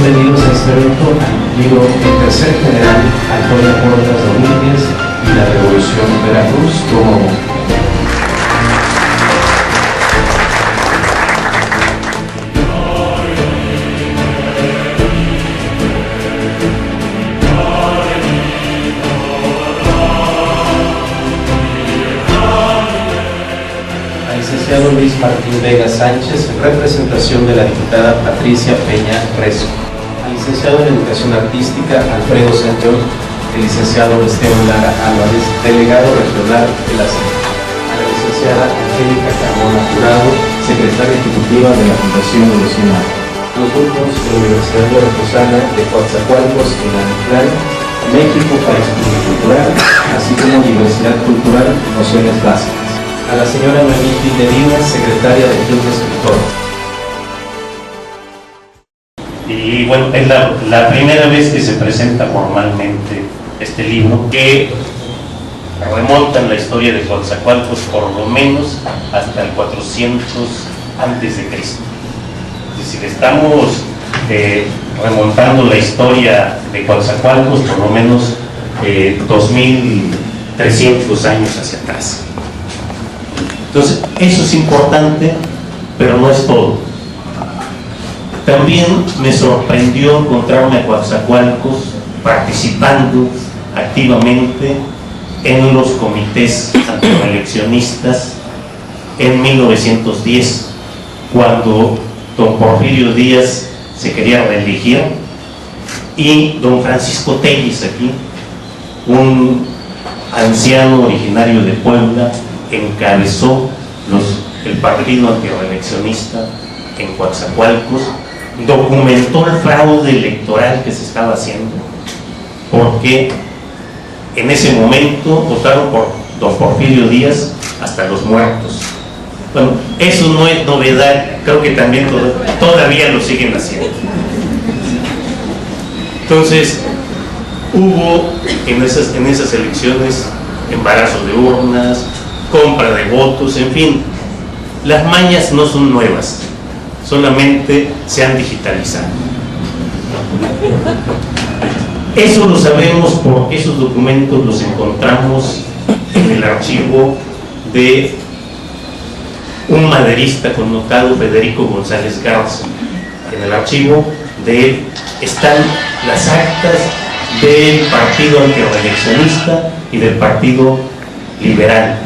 bienvenidos a este evento al libro El Tercer General, Antonio Portas Domínguez y la Revolución de Veracruz, como licenciado Luis Martín Vega Sánchez, en representación de la diputada Patricia Peña Resco. Al licenciado en Educación Artística Alfredo Sanchón, el licenciado Esteban Lara Álvarez, delegado regional de la CEP. A la licenciada Angélica Carmona Jurado, secretaria ejecutiva de la Fundación de los 100 años. Los grupos de la Universidad Veracruzana de Coatzacoalcos y Nanitlán, México, País Pluricultural, así como Diversidad Cultural, Nociones Básicas. A la señora Noemí Gil de Vivas, secretaria del Club de Escritores. Y bueno, es la primera vez que se presenta formalmente este libro, que remonta en la historia de Coatzacoalcos por lo menos hasta el 400 antes de Cristo. Es decir, estamos remontando la historia de Coatzacoalcos por lo menos 2300 años hacia atrás. Entonces, eso es importante, pero no es todo. También me sorprendió encontrarme a Coatzacoalcos participando activamente en los comités antireeleccionistas en 1910, cuando don Porfirio Díaz se quería reelegir y don Francisco Telles, aquí, un anciano originario de Puebla, encabezó el partido antireeleccionista en Coatzacoalcos, documentó el fraude electoral que se estaba haciendo, porque en ese momento votaron por don Porfirio Díaz hasta los muertos. Bueno, eso no es novedad, creo que también todavía lo siguen haciendo. Entonces, hubo en esas elecciones embarazo de urnas, compra de votos, en fin, las mañas no son nuevas, solamente se han digitalizado. Eso lo sabemos porque esos documentos los encontramos en el archivo de un maderista connotado, Federico González Garza. En el archivo de él están las actas del partido antireeleccionista y del partido liberal.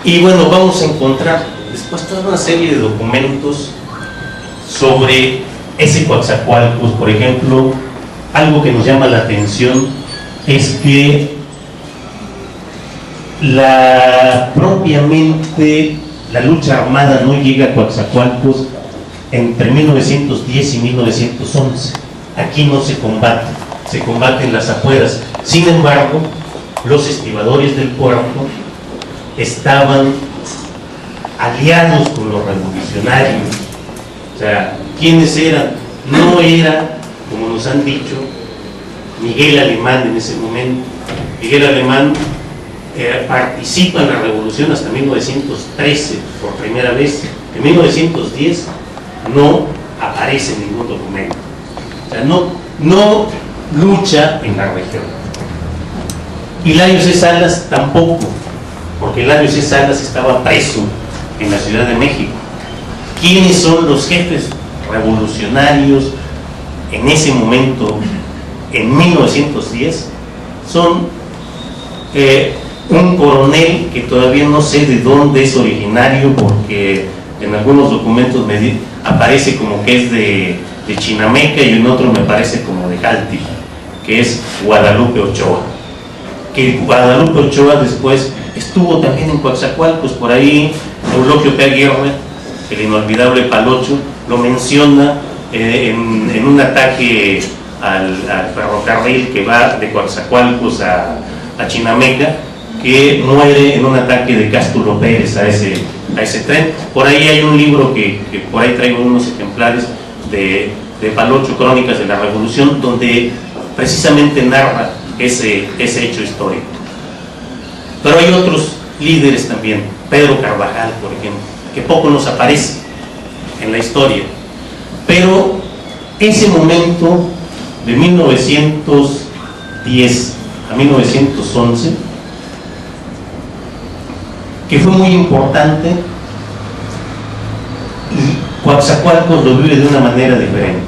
Y bueno, vamos a encontrar después toda una serie de documentos sobre ese Coatzacoalcos. Por ejemplo, algo que nos llama la atención es que propiamente la lucha armada no llega a Coatzacoalcos entre 1910 y 1911. Aquí no se combate, se combate en las afueras. Sin embargo, los estibadores del puerto estaban aliados con los revolucionarios. O sea, ¿quiénes eran? No era, como nos han dicho, Miguel Alemán en ese momento. Miguel Alemán participa en la revolución hasta 1913 por primera vez. En 1910 no aparece ningún documento. O sea, no lucha en la región. Hilario C. Salas tampoco, porque Hilario C. Salas estaba preso en la Ciudad de México. ¿Quiénes son los jefes revolucionarios en ese momento, en 1910? Son un coronel que todavía no sé de dónde es originario, porque en algunos documentos aparece como que es de Chinameca y en otro me parece como de Jalti, que es Guadalupe Ochoa. Que Guadalupe Ochoa después estuvo también en Coatzacoalcos. Por ahí Eulogio P. Aguirre, el inolvidable Palocho, lo menciona en un ataque al ferrocarril que va de Coatzacoalcos a Chinameca, que muere en un ataque de Cástulo Pérez a ese tren. Por ahí hay un libro que por ahí traigo unos ejemplares de Palocho, Crónicas de la Revolución, donde precisamente narra ese hecho histórico. Pero hay otros líderes también, Pedro Carvajal, por ejemplo, que poco nos aparece en la historia, pero ese momento de 1910 a 1911, que fue muy importante, Coatzacoalcos lo vive de una manera diferente.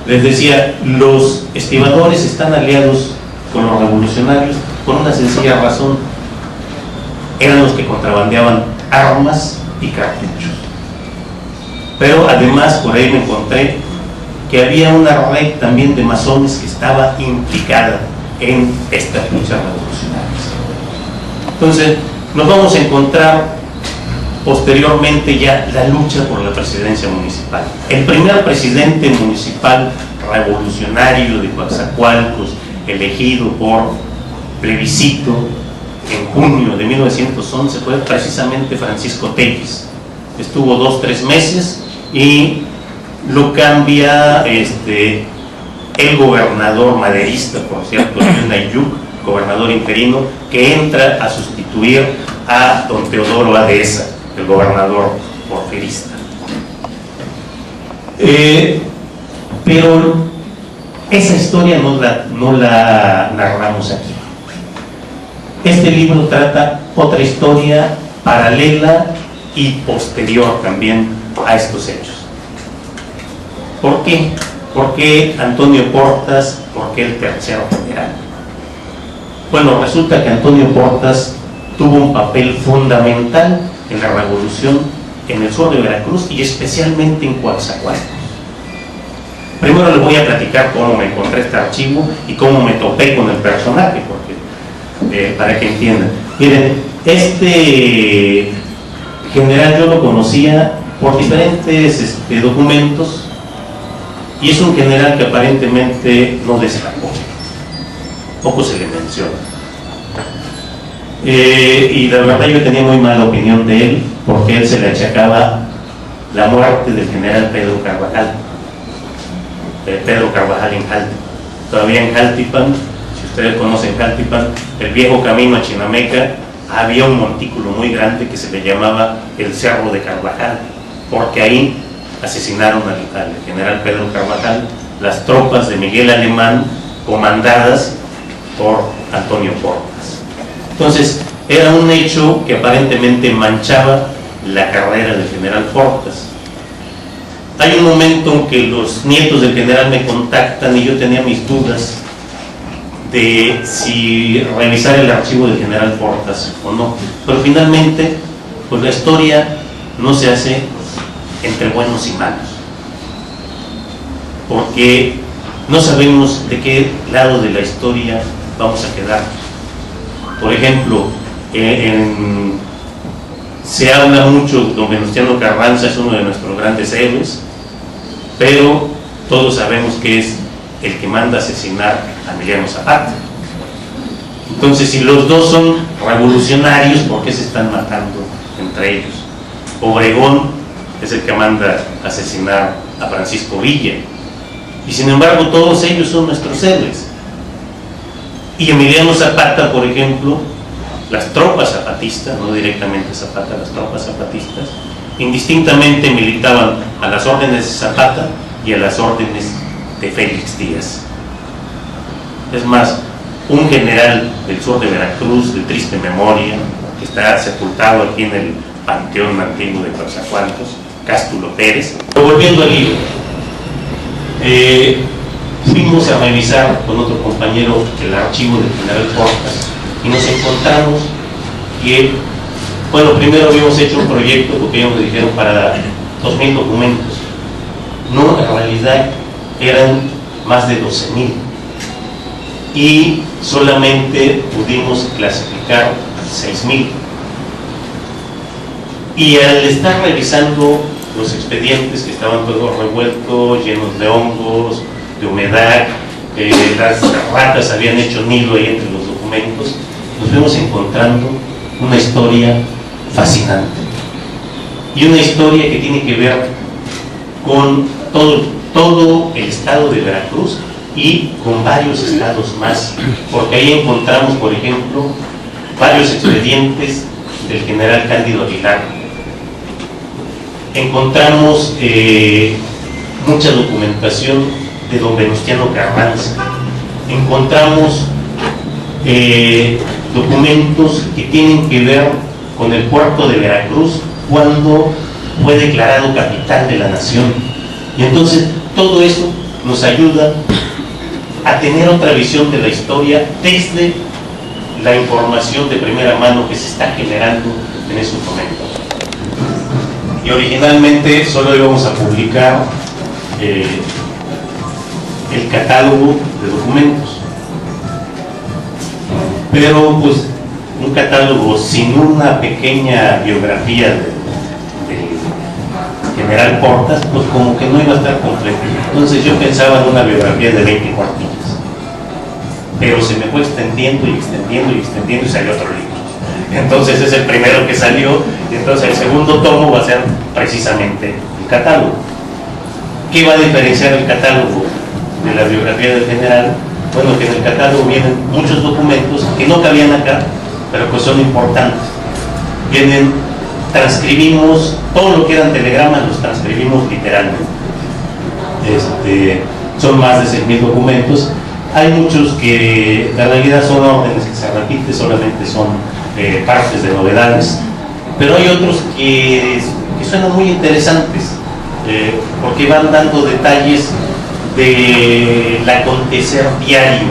Les decía, los estibadores están aliados con los revolucionarios por una sencilla razón: eran los que contrabandeaban armas y cartuchos. Pero además, por ahí me encontré que había una red también de masones que estaba implicada en estas luchas revolucionarias. Entonces, nos vamos a encontrar posteriormente ya la lucha por la presidencia municipal. El primer presidente municipal revolucionario de Coatzacoalcos, elegido por plebiscito en junio de 1911, fue precisamente Francisco Tellez. Estuvo 2-3 meses y lo cambia el gobernador maderista, por cierto, Nayuk, gobernador interino, que entra a sustituir a don Teodoro Adesa, el gobernador porfirista. Pero esa historia no la narramos aquí. Este libro trata otra historia paralela y posterior también a estos hechos. ¿Por qué? ¿Por qué Antonio Portas? ¿Por qué el tercero general? Bueno, resulta que Antonio Portas tuvo un papel fundamental en la revolución en el sur de Veracruz y especialmente en Coatzacoalcos. Primero les voy a platicar cómo me encontré este archivo y cómo me topé con el personaje, porque para que entiendan. Miren, este general yo lo conocía por diferentes documentos, y es un general que aparentemente no destacó, poco se le menciona. Y la verdad yo tenía muy mala opinión de él, porque él se le achacaba la muerte del general Pedro Carvajal en Jaltipan. Todavía en Jaltipan, si ustedes conocen Jaltipan, el viejo camino a Chinameca, había un montículo muy grande que se le llamaba el Cerro de Carvajal, porque ahí asesinaron al general Pedro Carvajal las tropas de Miguel Alemán, comandadas por Antonio Portas. Entonces, era un hecho que aparentemente manchaba la carrera del general Portas. Hay un momento en que los nietos del general me contactan y yo tenía mis dudas de si revisar el archivo del general Portas o no, pero finalmente pues la historia no se hace entre buenos y malos, porque no sabemos de qué lado de la historia vamos a quedar. Por ejemplo, se habla mucho, don Venustiano Carranza es uno de nuestros grandes héroes, pero todos sabemos que es el que manda asesinar a Emiliano Zapata. Entonces, si los dos son revolucionarios, ¿por qué se están matando entre ellos? Obregón es el que manda asesinar a Francisco Villa, y sin embargo todos ellos son nuestros héroes. Y Emiliano Zapata, por ejemplo, las tropas zapatistas, no directamente Zapata, las tropas zapatistas, indistintamente militaban a las órdenes de Zapata y a las órdenes de Félix Díaz. Es más, un general del sur de Veracruz, de triste memoria, que está sepultado aquí en el panteón antiguo de Coatzacoalcos, Cástulo Pérez. Pero volviendo al libro, fuimos a revisar con otro compañero el archivo del general Portas y nos encontramos que, bueno, primero habíamos hecho un proyecto, porque ellos me dijeron para 2.000 documentos. No, en realidad eran más de 12.000 y solamente pudimos clasificar 6.000. Y al estar revisando los expedientes, que estaban todos revueltos, llenos de hongos, de humedad, las ratas habían hecho nido ahí entre los documentos, nos fuimos encontrando una historia fascinante, y una historia que tiene que ver con todo el estado de Veracruz y con varios estados más, porque ahí encontramos, por ejemplo, varios expedientes del general Cándido Aguilar. Encontramos mucha documentación de don Venustiano Carranza. Encontramos documentos que tienen que ver con el puerto de Veracruz cuando fue declarado capital de la nación. Y entonces todo eso nos ayuda a tener otra visión de la historia desde la información de primera mano que se está generando en esos momentos. Y originalmente solo íbamos a publicar el catálogo de documentos, pero pues un catálogo sin una pequeña biografía de General Portas, pues como que no iba a estar completo. Entonces yo pensaba en una biografía de 20 cuartillas, pero se me fue extendiendo y extendiendo y extendiendo y salió otro libro. Entonces es el primero que salió, y entonces el segundo tomo va a ser precisamente el catálogo. ¿Qué va a diferenciar el catálogo de la biografía del general? Bueno, que en el catálogo vienen muchos documentos que no cabían acá, pero pues son importantes. Transcribimos todo lo que eran telegramas, los transcribimos literalmente. Son más de 6,000 documentos. Hay muchos que en realidad son órdenes que se repiten, solamente son partes de novedades, pero hay otros que suenan muy interesantes, porque van dando detalles del acontecer diario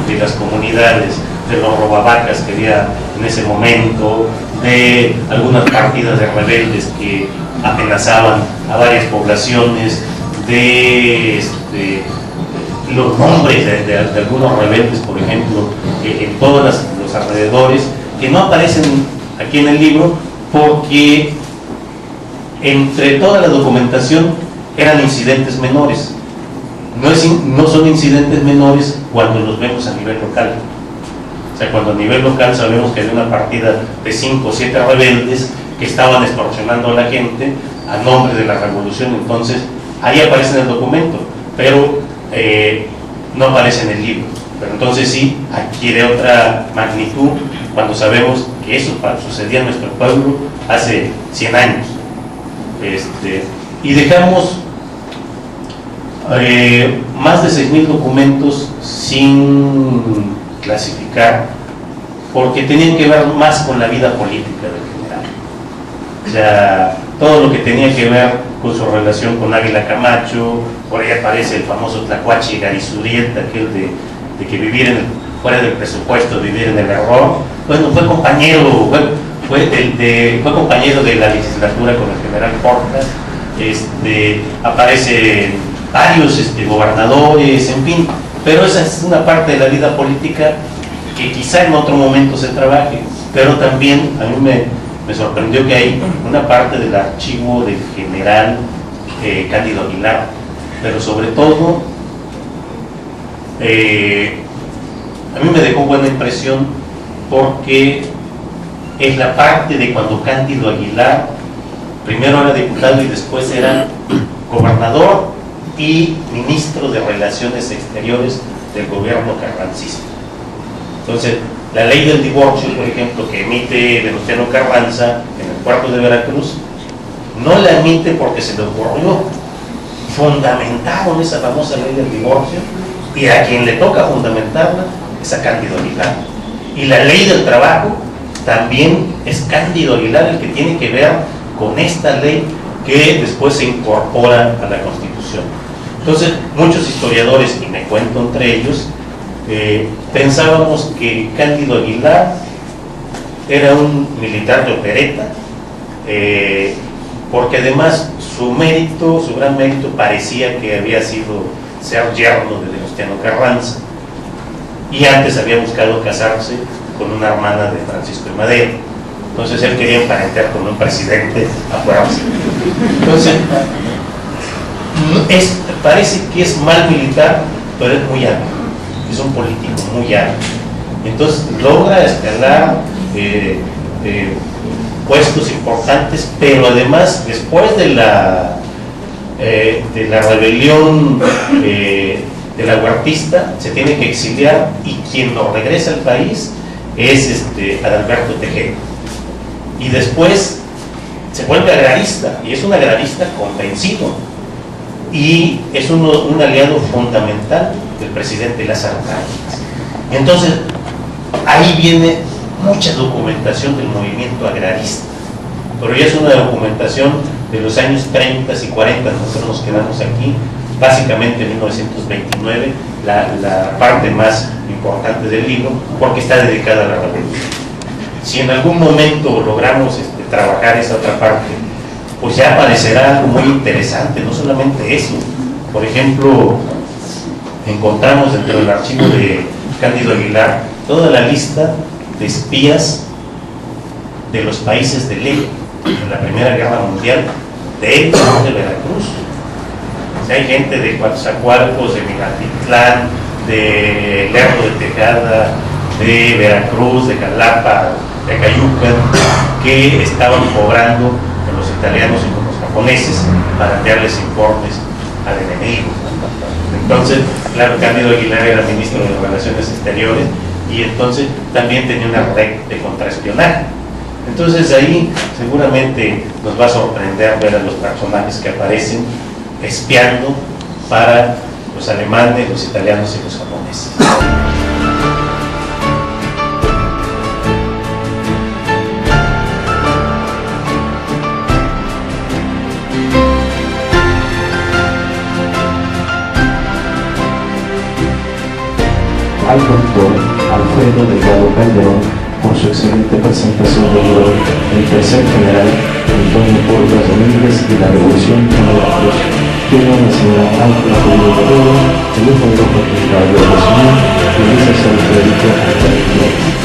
de las comunidades, de los robavacas que había en ese momento, de algunas partidas de rebeldes que amenazaban a varias poblaciones, de los nombres de algunos rebeldes, por ejemplo, en todos los alrededores, que no aparecen aquí en el libro porque entre toda la documentación eran incidentes menores. No son incidentes menores cuando los vemos a nivel local. O sea, cuando a nivel local sabemos que había una partida de 5 o 7 rebeldes que estaban extorsionando a la gente a nombre de la revolución, entonces ahí aparece en el documento, pero no aparece en el libro. Pero entonces sí adquiere otra magnitud cuando sabemos que eso sucedía en nuestro pueblo hace 100 años. Y dejamos más de 6,000 documentos sin clasificar, porque tenían que ver más con la vida política del general. O sea, todo lo que tenía que ver con su relación con Ávila Camacho, por ahí aparece el famoso Tlacuache Garizurieta, aquel de que vivir fuera del presupuesto, vivir en el error. Bueno, fue compañero de la legislatura con el general Portas. Aparecen varios gobernadores, en fin, pero esa es una parte de la vida política que quizá en otro momento se trabaje, pero también a mí me sorprendió que hay una parte del archivo del general Cándido Aguilar, pero sobre todo a mí me dejó buena impresión porque es la parte de cuando Cándido Aguilar primero era diputado y después era gobernador y ministro de Relaciones Exteriores del gobierno carrancista. Entonces, la ley del divorcio, por ejemplo, que emite Venustiano Carranza en el puerto de Veracruz, no la emite porque se le ocurrió. Fundamentaron esa famosa ley del divorcio y a quien le toca fundamentarla es a Cándido Aguilar. Y la ley del trabajo también es Cándido Aguilar el que tiene que ver con esta ley que después se incorpora a la Constitución. Entonces, muchos historiadores, y me cuento entre ellos, pensábamos que Cándido Aguilar era un militar de opereta, porque además su gran mérito parecía que había sido ser yerno de Venustiano Carranza, y antes había buscado casarse con una hermana de Francisco de Madero. Entonces él quería emparentar con un presidente a fuerza. Entonces, parece que es mal militar, pero es muy hábil, es un político muy hábil. Entonces logra escalar puestos importantes, pero además después de la rebelión de la huertista se tiene que exiliar, y quien lo regresa al país es Adalberto Tejeda, y después se vuelve agrarista, y es un agrarista convencido. y es un aliado fundamental del presidente Lázaro Cárdenas. Entonces, ahí viene mucha documentación del movimiento agrarista, pero ya es una documentación de los años 30 y 40, nosotros nos quedamos aquí, básicamente en 1929, la parte más importante del libro, porque está dedicada a la revolución. Si en algún momento logramos trabajar esa otra parte, pues ya aparecerá algo muy interesante, no solamente eso. Por ejemplo, encontramos dentro del archivo de Cándido Aguilar toda la lista de espías de los países del eje en la Primera Guerra Mundial, de Veracruz. O sea, hay gente de Coatzacoalcos, de Minatitlán, de Lerdo de Tejada, de Veracruz, de Jalapa, de Cayuca, que estaban cobrando con los italianos y con los japoneses para enviarles informes al enemigo. Entonces, claro, Cándido Aguilar era ministro de Relaciones Exteriores y entonces también tenía una red de contraespionaje. Entonces ahí seguramente nos va a sorprender ver a los personajes que aparecen espiando para los alemanes, los italianos y los japoneses. Al doctor Alfredo Delgado Calderón por su excelente presentación del libro El Tercer General Antonio Porras Domínguez y la Revolución en Veracruz. Tiene una señora Ángela Julio Guerrero, el hijo de Rojo Claudio Rosmón y el licenciado Federico Alfredo.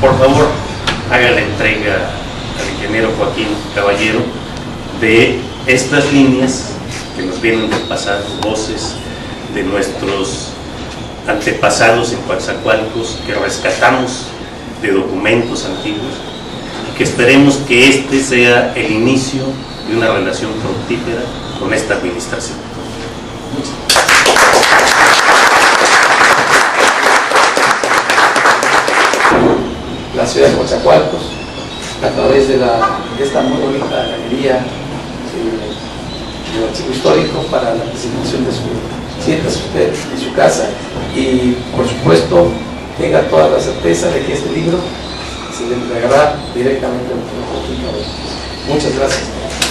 Por favor, haga la entrega al ingeniero Joaquín Caballero de estas líneas que nos vienen del pasado, voces de nuestros antepasados en Coatzacoalcos que rescatamos de documentos antiguos y que esperemos que este sea el inicio de una relación fructífera con esta administración. Muchas gracias. La ciudad de Coatzacoalcos, a través de esta muy bonita galería del archivo histórico para la presentación de su... Siéntase usted en su casa y, por supuesto, tenga toda la certeza de que este libro se le entregará directamente al doctor Joaquín Caballero. Muchas gracias.